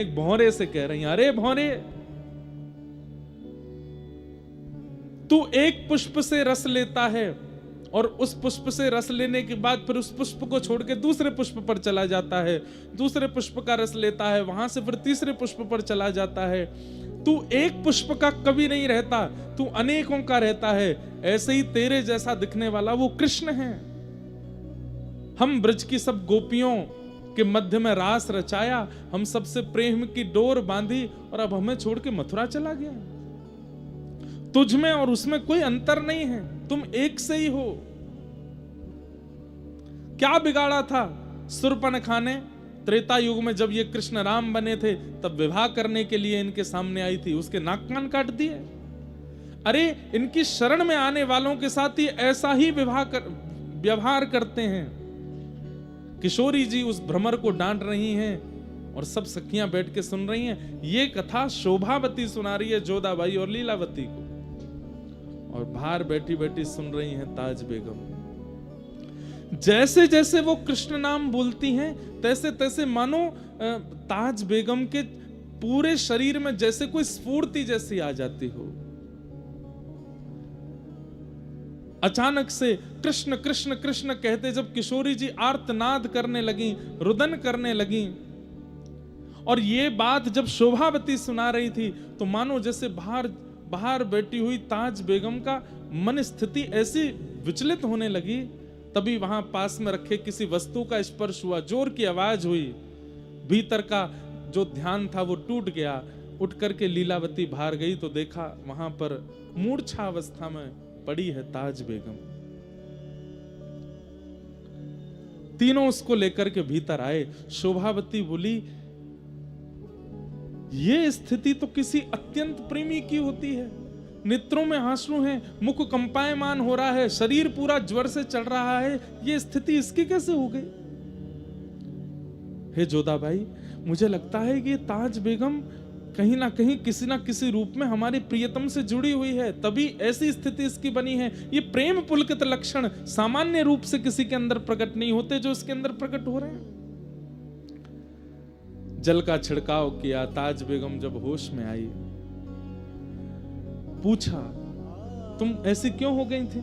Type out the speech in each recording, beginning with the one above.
एक भौरे से कह रही हैं, अरे भौरे, तू एक पुष्प से रस लेता है और उस पुष्प से रस लेने के बाद फिर उस पुष्प को छोड़ के दूसरे पुष्प पर चला जाता है, दूसरे पुष्प का रस लेता है, वहां से फिर तीसरे पुष्प पर चला जाता है। तू एक पुष्प का कभी नहीं रहता, तू अनेकों का रहता है। ऐसे ही तेरे जैसा दिखने वाला वो कृष्ण है। हम ब्रज की सब गोपियों के मध्य में रास रचाया, हम सबसे प्रेम की डोर बांधी और अब हमें छोड़ के मथुरा चला गया। तुझ में और उसमें कोई अंतर नहीं है, तुम एक से ही हो। क्या बिगाड़ा था शूर्पणखा ने? त्रेता युग में जब ये कृष्ण राम बने थे तब विवाह करने के लिए इनके सामने आई थी, उसके नाक कान काट दिए। अरे इनकी शरण में आने वालों के साथ ही ऐसा ही व्यवहार करते हैं। किशोरी जी उस भ्रमर को डांट रही हैं और सब सखियां बैठ के सुन रही हैं। ये कथा शोभावती सुना रही है जोधाबाई और लीलावती को, और बाहर बैठी बैठी सुन रही हैं ताज बेगम। जैसे जैसे वो कृष्ण नाम बोलती हैं तैसे तैसे मानो ताज बेगम के पूरे शरीर में जैसे कोई स्फूर्ति जैसी आ जाती हो। अचानक से कृष्ण कृष्ण कृष्ण कहते जब किशोरी जी आर्तनाद करने लगी, रुदन करने लगी, और ये बात जब शोभावती सुना रही थी तो मानो जैसे बाहर बैठी हुई ताज बेगम का मन स्थिति ऐसी विचलित होने लगी। तभी वहां पास में रखे किसी वस्तु का स्पर्श हुआ, जोर की आवाज हुई, भीतर का जो ध्यान था वो टूट गया। उठ करके लीलावती बाहर गई तो देखा वहां पर मूर्छा अवस्था में पड़ी है ताज बेगम। तीनों उसको लेकर के भीतर आए। शोभावती बोली, ये स्थिति तो किसी अत्यंत प्रेमी की होती है। नेत्रों में आंसू हैं, मुख कंपायमान हो रहा है, शरीर पूरा ज्वर से चल रहा है, ये स्थिति इसकी कैसे हो गई? हे जोधाबाई, मुझे लगता है कि ताज बेगम कहीं ना कहीं किसी ना किसी रूप में हमारे प्रियतम से जुड़ी हुई है, तभी ऐसी स्थिति इसकी बनी है। ये प्रेम पुलकित लक्षण सामान्य रूप से किसी के अंदर प्रकट नहीं होते जो इसके अंदर प्रकट हो रहे हैं। जल का छिड़काव किया। ताज बेगम जब होश में आई, पूछा, तुम ऐसी क्यों हो गई थी?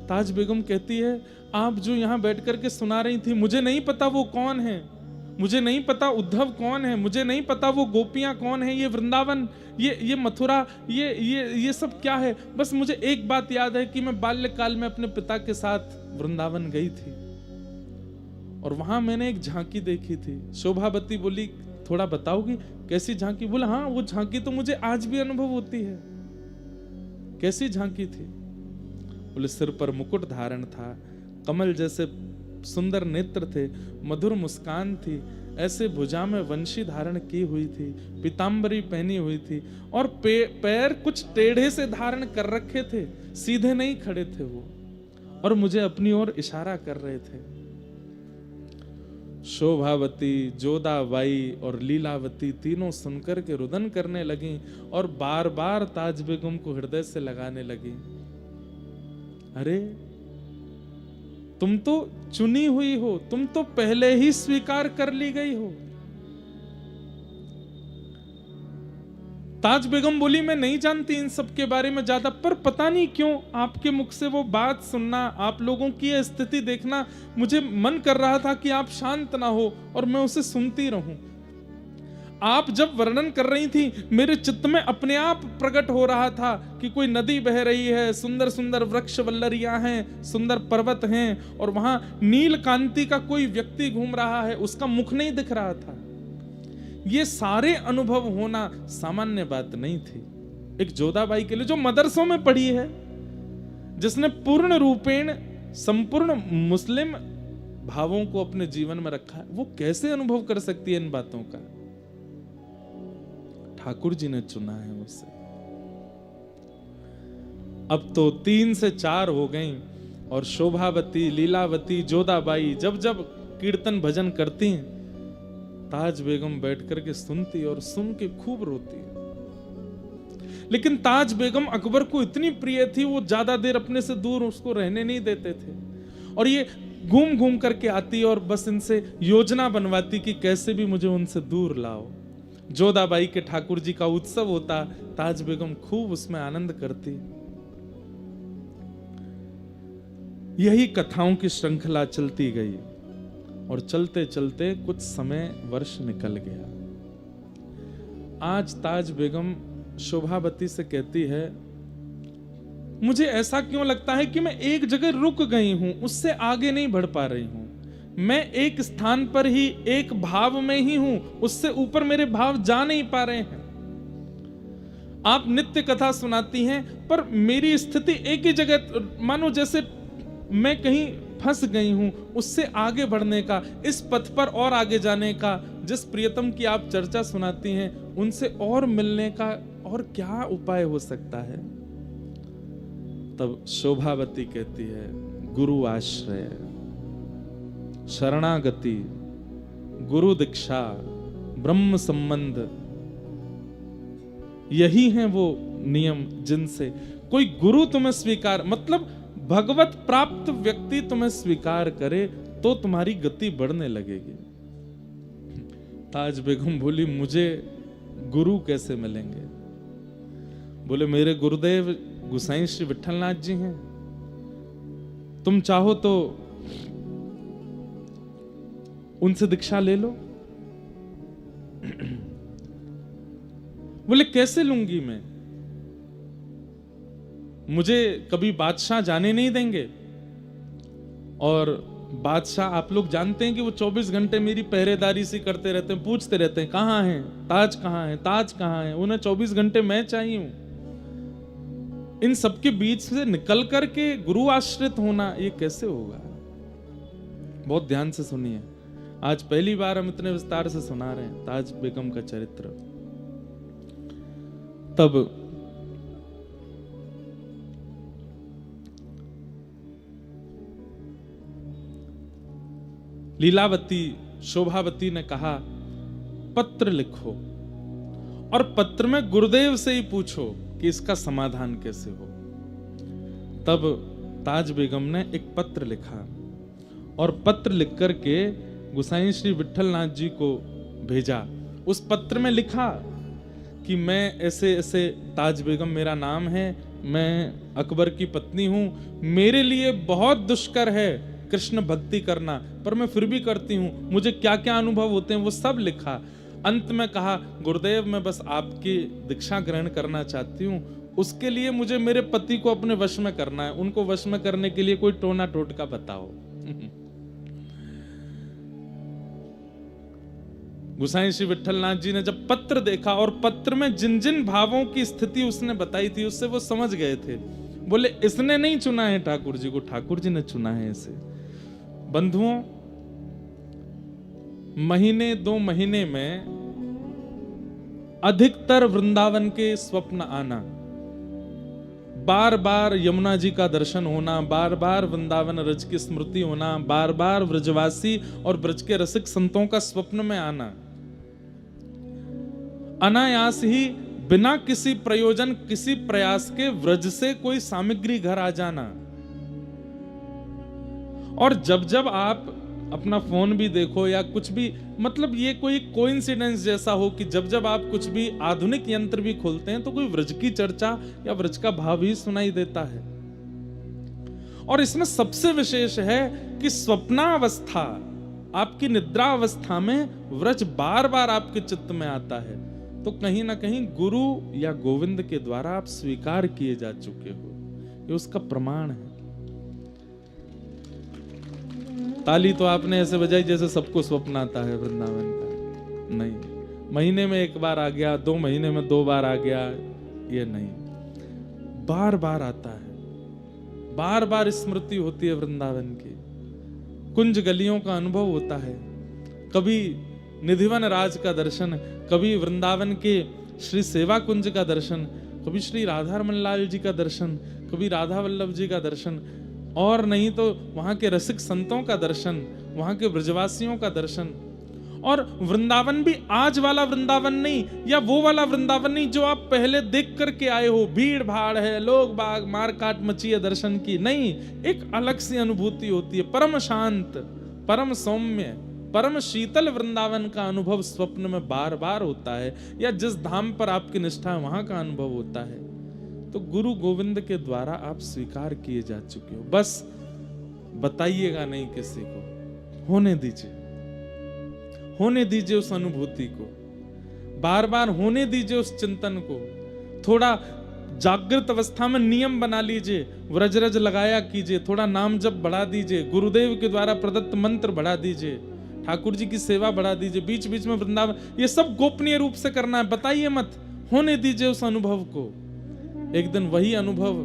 ताज बेगम कहती है, आप जो यहां बैठ करके सुना रही थी, मुझे नहीं पता वो कौन है, मुझे नहीं पता उद्धव कौन है, मुझे नहीं पता वो गोपियां कौन है, ये वृंदावन, ये मथुरा, ये सब क्या है। बस मुझे एक बात याद है कि मैं बाल्यकाल में अपने पिता के साथ वृंदावन गई थी और वहां मैंने एक झांकी देखी थी। शोभावती बोली, थोड़ा बताओगी कैसी झांकी? बोला, हाँ वो झांकी तो मुझे आज भी अनुभव होती है। कैसी झांकी थी? बोले, सिर पर मुकुट धारण था, कमल जैसे सुंदर नेत्र थे, मधुर मुस्कान थी, ऐसे भुजा में वंशी धारण की हुई थी, पीतांबरी पहनी हुई थी और पैर कुछ टेढ़े से धारण कर रखे थे, सीधे नहीं खड़े थे वो, और मुझे अपनी ओर इशारा कर रहे थे। शोभावती, जोधाबाई और लीलावती तीनों सुनकर के रुदन करने लगी और बार बार ताज बेगम को हृदय से लगाने लगी। अरे तुम तो चुनी हुई हो, तुम तो पहले ही स्वीकार कर ली गई हो। ताज बेगम बोली, मैं नहीं जानती इन सब के बारे में ज्यादा, पर पता नहीं क्यों आपके मुख से वो बात सुनना, आप लोगों की यह स्थिति देखना, मुझे मन कर रहा था कि आप शांत ना हो और मैं उसे सुनती रहूं। आप जब वर्णन कर रही थी मेरे चित्त में अपने आप प्रकट हो रहा था कि कोई नदी बह रही है, सुंदर सुंदर वृक्ष वल्लरियां हैं, सुंदर पर्वत हैं, और वहां नील कांति का कोई व्यक्ति घूम रहा है, उसका मुख नहीं दिख रहा था। ये सारे अनुभव होना सामान्य बात नहीं थी एक जोधाबाई के लिए, जो मदरसों में पढ़ी है, जिसने पूर्ण रूपेण संपूर्ण मुस्लिम भावों को अपने जीवन में रखा है। वो कैसे अनुभव कर सकती है इन बातों का? ठाकुर जी ने चुना है उसे। अब तो 3 से 4 हो गई और शोभावती, लीलावती, जोधाबाई जब जब कीर्तन भजन करती हैं, ताज बेगम बैठ करके सुनती और सुन के खूब रोती। लेकिन ताज बेगम अकबर को इतनी प्रिय थी, वो ज्यादा देर अपने से दूर उसको रहने नहीं देते थे। और ये घूम घूम करके आती और बस इनसे योजना बनवाती कि कैसे भी मुझे उनसे दूर लाओ। जोधाबाई के ठाकुर जी का उत्सव होता, ताज बेगम खूब उसमें आनंद करती। यही कथाओं की श्रृंखला चलती गई और चलते चलते कुछ समय वर्ष निकल गया। आज ताज बेगम शोभावती से कहती है, मुझे ऐसा क्यों लगता है कि मैं एक जगह रुक गई हूं, उससे आगे नहीं बढ़ पा रही हूं। मैं एक स्थान पर ही, एक भाव में ही हूं, उससे ऊपर मेरे भाव जा नहीं पा रहे हैं। आप नित्य कथा सुनाती हैं, पर मेरी स्थिति एक ही जगह, मानो जैसे मैं कहीं फंस गई हूं। उससे आगे बढ़ने का, इस पथ पर और आगे जाने का, जिस प्रियतम की आप चर्चा सुनाती हैं, उनसे और मिलने का और क्या उपाय हो सकता है? तब शोभावती कहती है, गुरु आश्रय, शरणागति, गुरु दीक्षा, ब्रह्म संबंध, यही हैं वो नियम जिनसे कोई गुरु तुम्हें स्वीकार, मतलब भगवत प्राप्त व्यक्ति तुम्हें स्वीकार करे तो तुम्हारी गति बढ़ने लगेगी। ताज बेगम बोली, मुझे गुरु कैसे मिलेंगे? बोले, मेरे गुरुदेव गुसाई श्री विठलनाथ जी हैं, तुम चाहो तो उनसे दीक्षा ले लो। बोले, कैसे लूंगी मैं? मुझे कभी बादशाह जाने नहीं देंगे, और बादशाह आप लोग जानते हैं कि वो 24 घंटे मेरी पहरेदारी सी करते रहते हैं, पूछते रहते हैं कहां हैं, ताज कहां है, ताज कहां है। उन्हें 24 घंटे मैं चाहिए हूं। इन सबके बीच से निकल करके गुरु आश्रित होना, ये कैसे होगा? बहुत ध्यान से सुनिए, आज पहली बार हम इतने विस्तार से सुना रहे हैं ताज बेगम का चरित्र। तब लीलावती, शोभावती ने कहा, पत्र लिखो और पत्र में गुरुदेव से ही पूछो कि इसका समाधान कैसे हो। तब ताज बेगम ने एक पत्र लिखा और पत्र लिख करके गुसाई श्री विठलनाथ जी को भेजा। उस पत्र में लिखा कि मैं ऐसे ऐसे, ताज बेगम मेरा नाम है, मैं अकबर की पत्नी हूं, मेरे लिए बहुत दुष्कर है कृष्ण भक्ति करना, पर मैं फिर भी करती हूं, मुझे क्या क्या अनुभव होते हैं वो सब लिखा। अंत में कहा, गुरुदेव मैं बस आपकी दीक्षा ग्रहण करना चाहती हूं, उसके लिए मुझे मेरे पति को अपने वश में करना है, उनको वश में करने के लिए कोई टोना टोटका बताओ। गुसाई श्री विठलनाथ जी ने जब पत्र देखा और पत्र में जिन जिन भावों की स्थिति उसने बताई थी, उससे वो समझ गए थे। बोले, इसने नहीं चुना है ठाकुर जी को, ठाकुर जी ने चुना है इसे। बंधुओं, महीने 2 महीने में अधिकतर वृंदावन के स्वप्न आना, बार बार यमुना जी का दर्शन होना, बार बार वृंदावन रज की स्मृति होना, बार बार ब्रजवासी और ब्रज के रसिक संतों का स्वप्न में आना, अनायास ही बिना किसी प्रयोजन, किसी प्रयास के व्रज से कोई सामग्री घर आ जाना। और जब जब आप अपना फोन भी देखो या कुछ भी, मतलब ये कोई कोइंसिडेंस जैसा हो कि जब जब आप कुछ भी आधुनिक यंत्र भी खोलते हैं तो कोई व्रज की चर्चा या व्रज का भाव ही सुनाई देता है। और इसमें सबसे विशेष है कि स्वप्नावस्था, आपकी निद्रा अवस्था में व्रज बार बार आपके चित्त में आता है, तो कहीं ना कहीं गुरु या गोविंद के द्वारा आप स्वीकार किए जा चुके हो, ये उसका प्रमाण है। ताली तो आपने ऐसे बजाई जैसे सबको स्वप्न आता है वृंदावन का, नहीं। महीने में 1 बार आ गया, 2 महीने में 2 बार आ गया, ये नहीं, बार बार आता है, बार बार स्मृति होती है वृंदावन की, कुंज गलियों का अनुभव होता है। कभी निधिवन राज का दर्शन, कभी वृंदावन के श्री सेवा कुंज का दर्शन, कभी श्री राधा रमन लाल जी का दर्शन, कभी राधा वल्लभ जी का दर्शन, और नहीं तो वहां के रसिक संतों का दर्शन, वहां के ब्रजवासियों का दर्शन। और वृंदावन भी आज वाला वृंदावन नहीं, या वो वाला वृंदावन नहीं जो आप पहले देख करके आए हो, भीड़ भाड़ है, लोग बाग, मार काट मची है दर्शन की, नहीं। एक अलग सी अनुभूति होती है, परम शांत, परम सौम्य, परम शीतल वृंदावन का अनुभव स्वप्न में बार बार होता है, या जिस धाम पर आपकी निष्ठा है वहां का अनुभव होता है। तो गुरु गोविंद के द्वारा आप स्वीकार किए जा चुके हो, बस बताइएगा नहीं किसी को, होने दीजिए, होने दीजिए उस अनुभूति को, बार बार होने दीजिए उस चिंतन को। थोड़ा जागृत अवस्था में नियम बना लीजिए, व्रजरज लगाया कीजिए, थोड़ा नाम जप बढ़ा दीजिए, गुरुदेव के द्वारा प्रदत्त मंत्र बढ़ा दीजिए, ठाकुर जी की सेवा बढ़ा दीजिए, बीच बीच में वृंदावन, ये सब गोपनीय रूप से करना है, बताइए मत, होने दीजिए उस अनुभव को। एक दिन वही अनुभव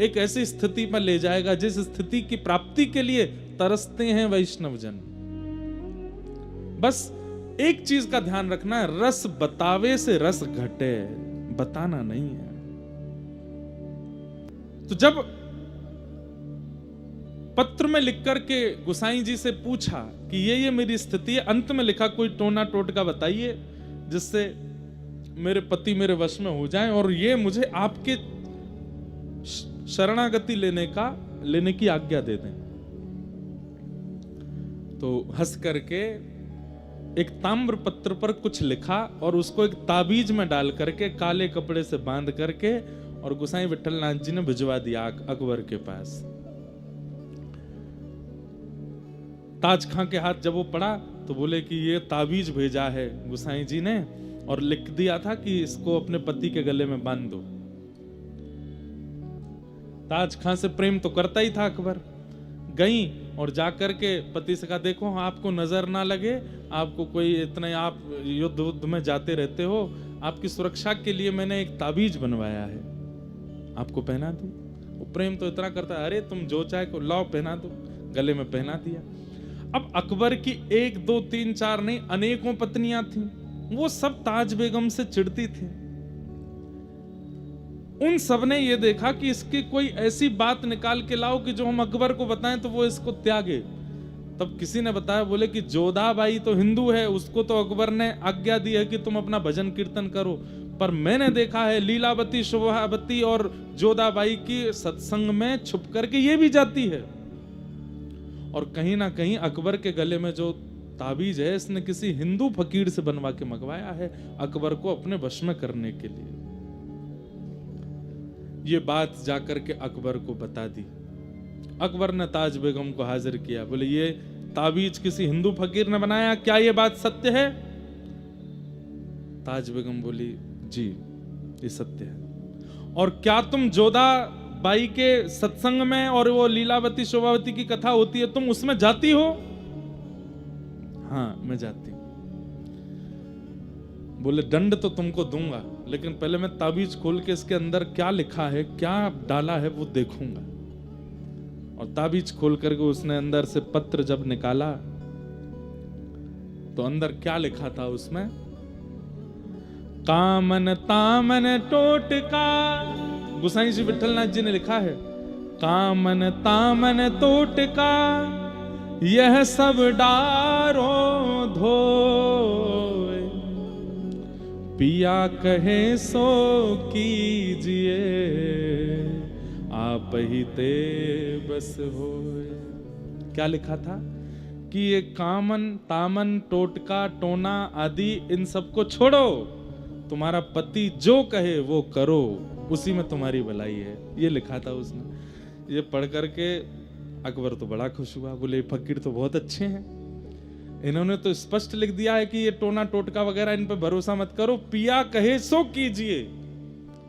एक ऐसी स्थिति पर ले जाएगा जिस स्थिति की प्राप्ति के लिए तरसते हैं वैष्णव जन। बस एक चीज का ध्यान रखना है, रस बतावे से रस घटे, बताना नहीं है। तो जब पत्र में लिख करके गुसाई जी से पूछा कि ये मेरी स्थिति है, अंत में लिखा कोई टोना टोटका बताइए जिससे मेरे पति मेरे वश में हो जाएं और ये मुझे आपके शरणागति लेने की आज्ञा दे दें। तो हंस करके एक ताम्र पत्र पर कुछ लिखा और उसको एक ताबीज में डाल करके काले कपड़े से बांध करके और गुसाई विठलनाथ जी ने भिजवा दिया अकबर के पास। ताज खां के हाथ जब वो पड़ा तो बोले कि ये ताबीज भेजा है गुसाई जी ने और लिख दिया था कि इसको अपने पति के गले में बांध दो। ताज खां से प्रेम तो करता ही था अकबर। गई और जाकर के पति से कहा, देखो आपको नजर ना लगे, आपको कोई इतने, आप युद्ध में जाते रहते हो, आपकी सुरक्षा के लिए मैंने एक ताबीज बनवाया है, आपको पहना दूं। वो प्रेम तो इतना करता है, अरे तुम जो चाहे को लाओ पहना दो। गले में पहना दिया। अब अकबर की 1 2 3 4 नहीं अनेकों पत्नियां थीं, वो सब ताज बेगम से चिढ़ती थी। उन सब ने ये देखा कि इसकी कोई ऐसी बात निकाल के लाओ कि जो हम अकबर को बताएं तो वो इसको त्यागे। तब किसी ने बताया, बोले कि जोधाबाई तो हिंदू है, उसको तो अकबर ने आज्ञा दी है कि तुम अपना भजन कीर्तन करो, पर मैंने देखा है लीलावती शोभावती और जोधाबाई की सत्संग में छुप करके ये भी जाती है। और कहीं ना कहीं अकबर के गले में जो ताबीज है इसने किसी हिंदू फकीर से बनवा के मंगवाया है अकबर को अपने वश में करने के लिए। ये बात जाकर के अकबर को बता दी। अकबर ने ताज बेगम को हाजिर किया, बोले ये ताबीज किसी हिंदू फकीर ने बनाया, क्या ये बात सत्य है? ताज बेगम बोली, जी ये सत्य है। और क्या तुम जोधा बाई के सत्संग में और वो लीलावती शोभावती की कथा होती है, तुम उसमें जाती हो? हाँ मैं जाती हूं। बोले दंड तो तुमको दूंगा, लेकिन पहले मैं ताबीज खोल के इसके अंदर क्या लिखा है, क्या डाला है वो देखूंगा। और ताबीज खोल करके उसने अंदर से पत्र जब निकाला तो अंदर क्या लिखा था उसमें, कामन तामन टोटका। गुसाई जी विठलनाथ जी ने लिखा है, कामन तामन टोटका यह सब डारो धोए, पिया कहे सो कीजिए, आप ही ते बस होए। क्या लिखा था कि ये कामन तामन टोटका टोना आदि इन सबको छोड़ो, तुम्हारा पति जो कहे वो करो, उसी में तुम्हारी भलाई है। ये लिखा था उसने। ये पढ़ करके अकबर तो बड़ा खुश हुआ, बोले फकीर तो बहुत अच्छे हैं, इन्होंने तो स्पष्ट लिख दिया है कि ये टोना टोटका वगैरह इन पे भरोसा मत करो, पिया कहे सो कीजिए,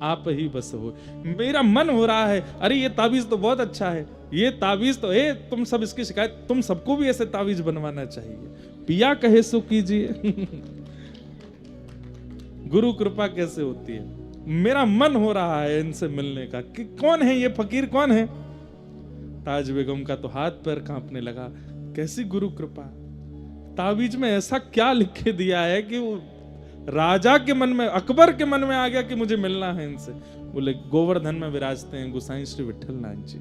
आप ही बस हो। मेरा मन हो रहा है, अरे ये ताबीज तो बहुत अच्छा है, ये ताबीज तो है, तुम सब इसकी शिकायत, तुम सबको भी ऐसे ताबीज बनवाना चाहिए, पिया कहे सो कीजिए। गुरु कृपा कैसे होती है। मेरा मन हो रहा है इनसे मिलने का कि कौन है ये फकीर, कौन है। ताज बेगम का तो हाथ पैर कांपने लगा, कैसी गुरु कृपा। ताबीज में ऐसा क्या लिख के दिया है कि वो राजा के मन में, अकबर के मन में आ गया कि मुझे मिलना है इनसे। बोले गोवर्धन में विराजते हैं गुसाई श्री विठलनाथ जी।